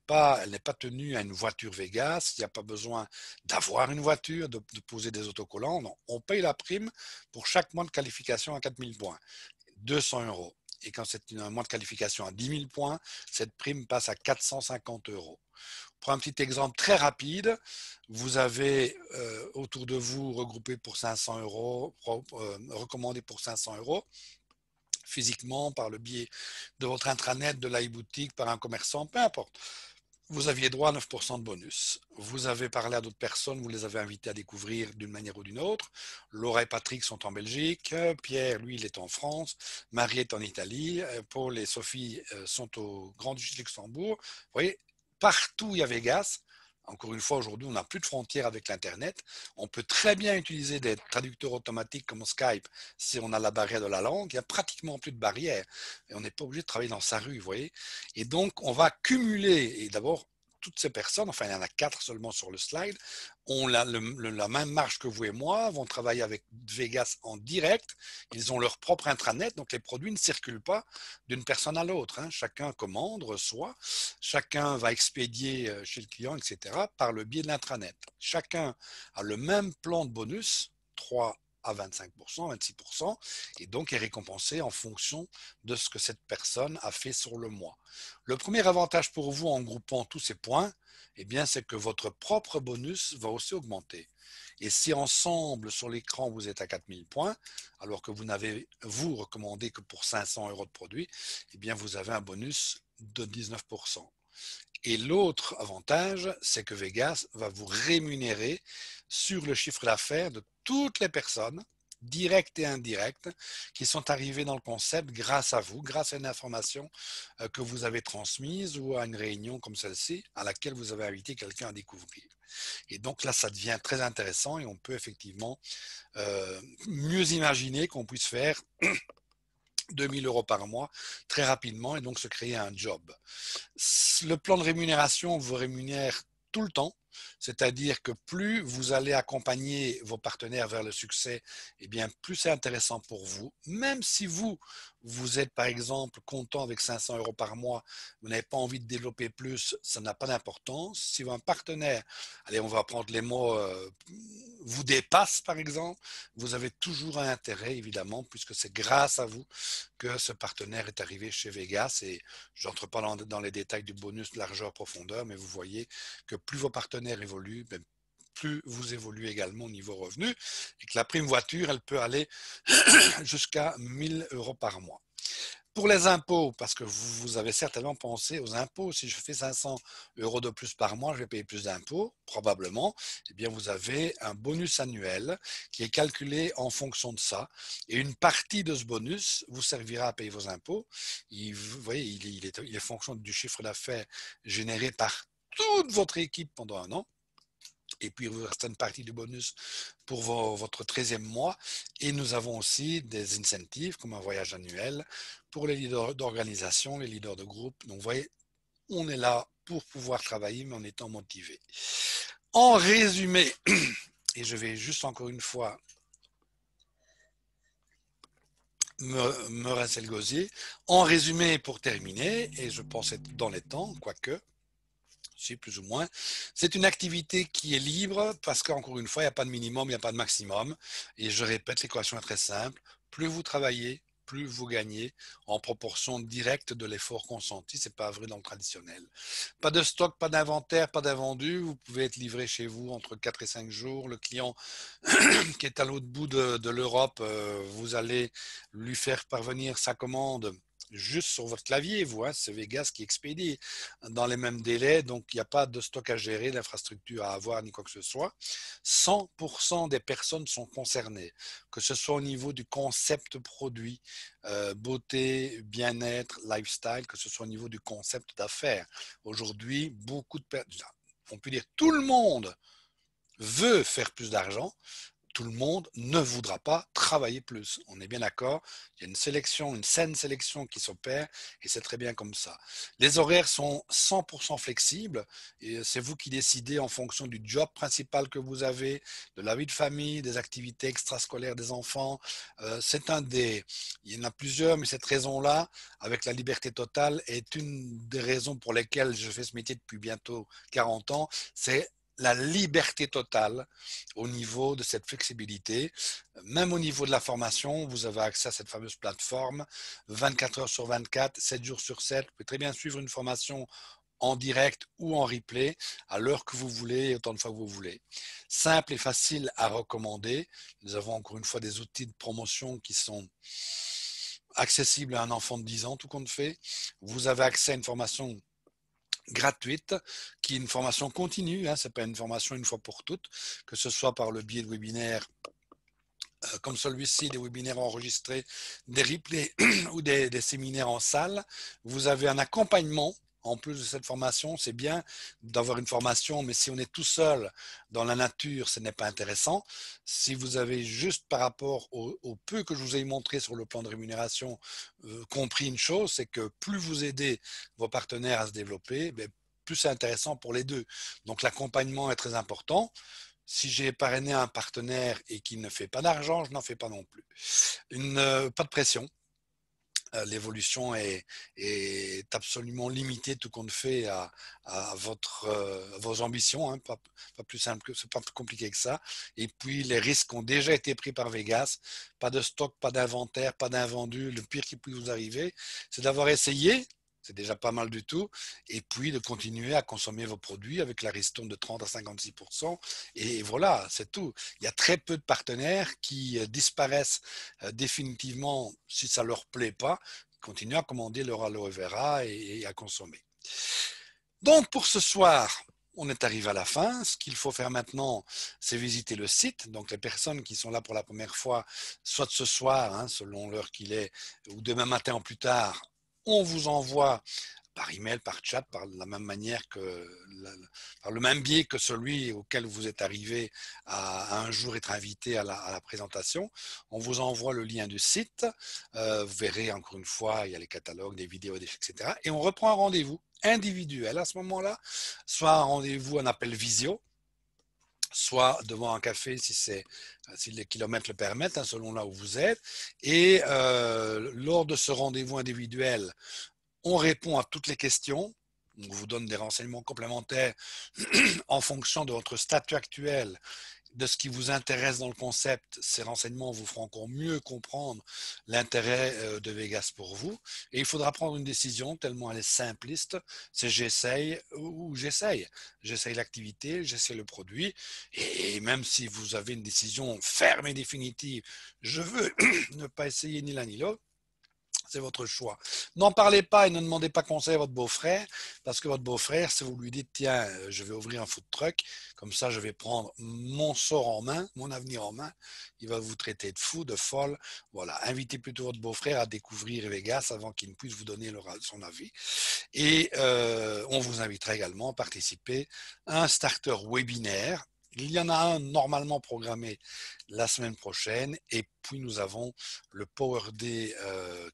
pas tenue à une voiture Vegas, il n'y a pas besoin d'avoir une voiture, de poser des autocollants, non, on paye la prime pour chaque mois de qualification à 4000 points, 200 €. Et quand c'est un mois de qualification à 10 000 points, cette prime passe à 450 €. Pour un petit exemple très rapide, vous avez autour de vous regroupé pour 500 €, recommandé pour 500 € physiquement par le biais de votre intranet, de l'iBoutique, par un commerçant, peu importe. Vous aviez droit à 9% de bonus. Vous avez parlé à d'autres personnes, vous les avez invités à découvrir d'une manière ou d'une autre. Laura et Patrick sont en Belgique, Pierre, lui, il est en France, Marie est en Italie, Paul et Sophie sont au Grand-Duché de Luxembourg. Vous voyez, partout il y a Vegas. Encore une fois, aujourd'hui, on n'a plus de frontières avec l'Internet. On peut très bien utiliser des traducteurs automatiques comme Skype si on a la barrière de la langue. Il n'y a pratiquement plus de barrière. Et on n'est pas obligé de travailler dans sa rue, vous voyez. Et donc, on va cumuler, et d'abord, toutes ces personnes, enfin il y en a 4 seulement sur le slide, ont la même marge que vous et moi, vont travailler avec Vegas en direct, ils ont leur propre intranet, donc les produits ne circulent pas d'une personne à l'autre. Chacun commande, reçoit, chacun va expédier chez le client, etc., par le biais de l'intranet. Chacun a le même plan de bonus, 3 à 25%, 26%, et donc est récompensé en fonction de ce que cette personne a fait sur le mois. Le premier avantage pour vous en groupant tous ces points, eh bien, c'est que votre propre bonus va aussi augmenter. Et si ensemble, sur l'écran, vous êtes à 4000 points, alors que vous n'avez, vous, recommandé que pour 500 € de produit, eh bien, vous avez un bonus de 19%. Et l'autre avantage, c'est que Vegas va vous rémunérer sur le chiffre d'affaires de toutes les personnes, directes et indirectes, qui sont arrivées dans le concept grâce à vous, grâce à une information que vous avez transmise ou à une réunion comme celle-ci à laquelle vous avez invité quelqu'un à découvrir. Et donc là, ça devient très intéressant et on peut effectivement mieux imaginer qu'on puisse faire 2000 € par mois très rapidement et donc se créer un job. Le plan de rémunération vous rémunère tout le temps. c'est-à-dire que plus vous allez accompagner vos partenaires vers le succès, eh bien, plus c'est intéressant pour vous. Même si vous êtes par exemple content avec 500 euros par mois, vous n'avez pas envie de développer plus, ça n'a pas d'importance. Si un partenaire, allez, on va prendre les mots, vous dépasse par exemple, vous avez toujours un intérêt évidemment, puisque c'est grâce à vous que ce partenaire est arrivé chez Vegas. Et je n'entre pas dans les détails du bonus largeur profondeur, mais vous voyez que plus vos partenaires évoluent, ben, plus vous évoluez également au niveau revenu, et que la prime voiture, elle peut aller jusqu'à 1000 euros par mois. Pour les impôts, parce que vous avez certainement pensé aux impôts, si je fais 500 euros de plus par mois, je vais payer plus d'impôts, probablement. Eh bien, vous avez un bonus annuel qui est calculé en fonction de ça. Et une partie de ce bonus vous servira à payer vos impôts. Vous voyez, il est fonction du chiffre d'affaires généré par toute votre équipe pendant un an. Et puis, il vous reste une partie du bonus pour votre 13e mois. Et nous avons aussi des incentives, comme un voyage annuel, pour les leaders d'organisation, les leaders de groupe. Donc, vous voyez, on est là pour pouvoir travailler, mais en étant motivé. En résumé, et je vais juste encore une fois me rincer le gosier, en résumé pour terminer, et je pense être dans les temps, quoique, si, plus ou moins. C'est une activité qui est libre parce qu'encore une fois, il n'y a pas de minimum, il n'y a pas de maximum. Et je répète, l'équation est très simple. Plus vous travaillez, plus vous gagnez en proportion directe de l'effort consenti. Ce n'est pas vrai dans le traditionnel. Pas de stock, pas d'inventaire, pas d'invendu. Vous pouvez être livré chez vous entre 4 et 5 jours. Le client qui est à l'autre bout de l'Europe, vous allez lui faire parvenir sa commande juste sur votre clavier, vous, hein, c'est Vegas qui expédie dans les mêmes délais, donc il n'y a pas de stock à gérer, d'infrastructure à avoir, ni quoi que ce soit. 100% des personnes sont concernées, que ce soit au niveau du concept produit, beauté, bien-être, lifestyle, que ce soit au niveau du concept d'affaires. Aujourd'hui, beaucoup de personnes, on peut dire tout le monde veut faire plus d'argent, tout le monde ne voudra pas travailler plus. On est bien d'accord. Il y a une sélection, une saine sélection qui s'opère et c'est très bien comme ça. Les horaires sont 100% flexibles et c'est vous qui décidez en fonction du job principal que vous avez, de la vie de famille, des activités extrascolaires des enfants. Il y en a plusieurs, mais cette raison-là, avec la liberté totale, est une des raisons pour lesquelles je fais ce métier depuis bientôt 40 ans. C'est la liberté totale au niveau de cette flexibilité. Même au niveau de la formation, vous avez accès à cette fameuse plateforme 24 heures sur 24, 7 jours sur 7. Vous pouvez très bien suivre une formation en direct ou en replay à l'heure que vous voulez et autant de fois que vous voulez. Simple et facile à recommander. Nous avons encore une fois des outils de promotion qui sont accessibles à un enfant de 10 ans, tout compte fait. Vous avez accès à une formation gratuite, qui est une formation continue, hein, c'est pas une formation une fois pour toutes, que ce soit par le biais de webinaires comme celui-ci, des webinaires enregistrés, des replays ou des séminaires en salle. Vous avez un accompagnement. En plus de cette formation, c'est bien d'avoir une formation, mais si on est tout seul dans la nature, ce n'est pas intéressant. Si vous avez juste par rapport au peu que je vous ai montré sur le plan de rémunération, compris une chose, c'est que plus vous aidez vos partenaires à se développer, plus c'est intéressant pour les deux. Donc l'accompagnement est très important. Si j'ai parrainé un partenaire et qu'il ne fait pas d'argent, je n'en fais pas non plus. Pas de pression. L'évolution est absolument limitée tout compte fait à vos ambitions, hein, pas plus simple que c'est pas plus compliqué que ça. Et puis les risques ont déjà été pris par Vegas. Pas de stock, pas d'inventaire, pas d'invendu. Le pire qui puisse vous arriver, c'est d'avoir essayé. C'est déjà pas mal du tout. Et puis de continuer à consommer vos produits avec la ristourne de 30 à 56%. Et voilà, c'est tout. Il y a très peu de partenaires qui disparaissent définitivement si ça leur plaît pas, continuent à commander leur aloe vera et à consommer. Donc pour ce soir, on est arrivé à la fin. Ce qu'il faut faire maintenant, c'est visiter le site. Donc les personnes qui sont là pour la première fois, soit ce soir, hein, selon l'heure qu'il est, ou demain matin ou plus tard, on vous envoie par email, par chat, par la même manière par le même biais que celui auquel vous êtes arrivé à un jour être invité à la présentation. On vous envoie le lien du site. Vous verrez encore une fois, il y a les catalogues, des vidéos, etc. Et on reprend un rendez-vous individuel à ce moment-là, soit un rendez-vous, un appel visio, soit devant un café si les kilomètres le permettent, hein, selon là où vous êtes. Et lors de ce rendez-vous individuel, on répond à toutes les questions. On vous donne des renseignements complémentaires en fonction de votre statut actuel, de ce qui vous intéresse dans le concept. Ces renseignements vous feront encore mieux comprendre l'intérêt de Vegas pour vous. Et il faudra prendre une décision tellement elle est simpliste. C'est j'essaye ou j'essaye. J'essaye l'activité, j'essaye le produit. Et même si vous avez une décision ferme et définitive, je veux ne pas essayer ni l'un ni l'autre, c'est votre choix. N'en parlez pas et ne demandez pas conseil à votre beau-frère, parce que votre beau-frère, si vous lui dites, tiens, je vais ouvrir un food truck, comme ça je vais prendre mon sort en main, mon avenir en main, il va vous traiter de fou, de folle. Voilà, invitez plutôt votre beau-frère à découvrir Vegas avant qu'il ne puisse vous donner son avis. Et on vous invitera également à participer à un starter webinaire. Il y en a un normalement programmé la semaine prochaine. Et puis nous avons le Power Day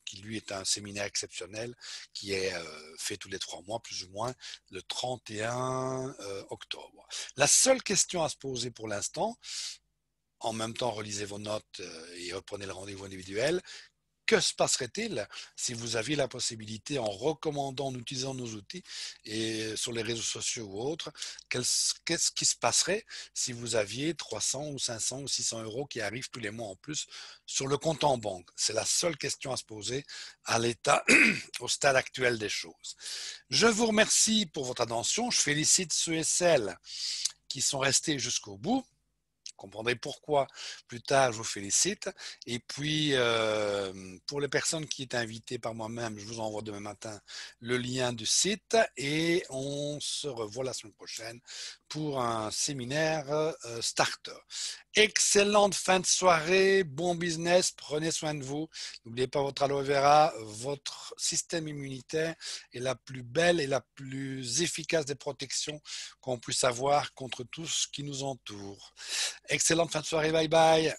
qui lui est un séminaire exceptionnel qui est fait tous les 3 mois plus ou moins le 31 octobre. La seule question à se poser pour l'instant, en même temps relisez vos notes et reprenez le rendez-vous individuel. Que se passerait-il si vous aviez la possibilité, en recommandant, en utilisant nos outils et sur les réseaux sociaux ou autres, qu'est-ce qui se passerait si vous aviez 300 ou 500 ou 600 euros qui arrivent tous les mois en plus sur le compte en banque? C'est la seule question à se poser à l'état, au stade actuel des choses. Je vous remercie pour votre attention. Je félicite ceux et celles qui sont restés jusqu'au bout. Vous comprendrez pourquoi plus tard, je vous félicite. Et puis, pour les personnes qui étaient invitées par moi-même, je vous envoie demain matin le lien du site et on se revoit la semaine prochaine pour un séminaire starter. Excellente fin de soirée, bon business, prenez soin de vous. N'oubliez pas votre aloe vera, votre système immunitaire est la plus belle et la plus efficace des protections qu'on puisse avoir contre tout ce qui nous entoure. Excellente fin de soirée, bye bye.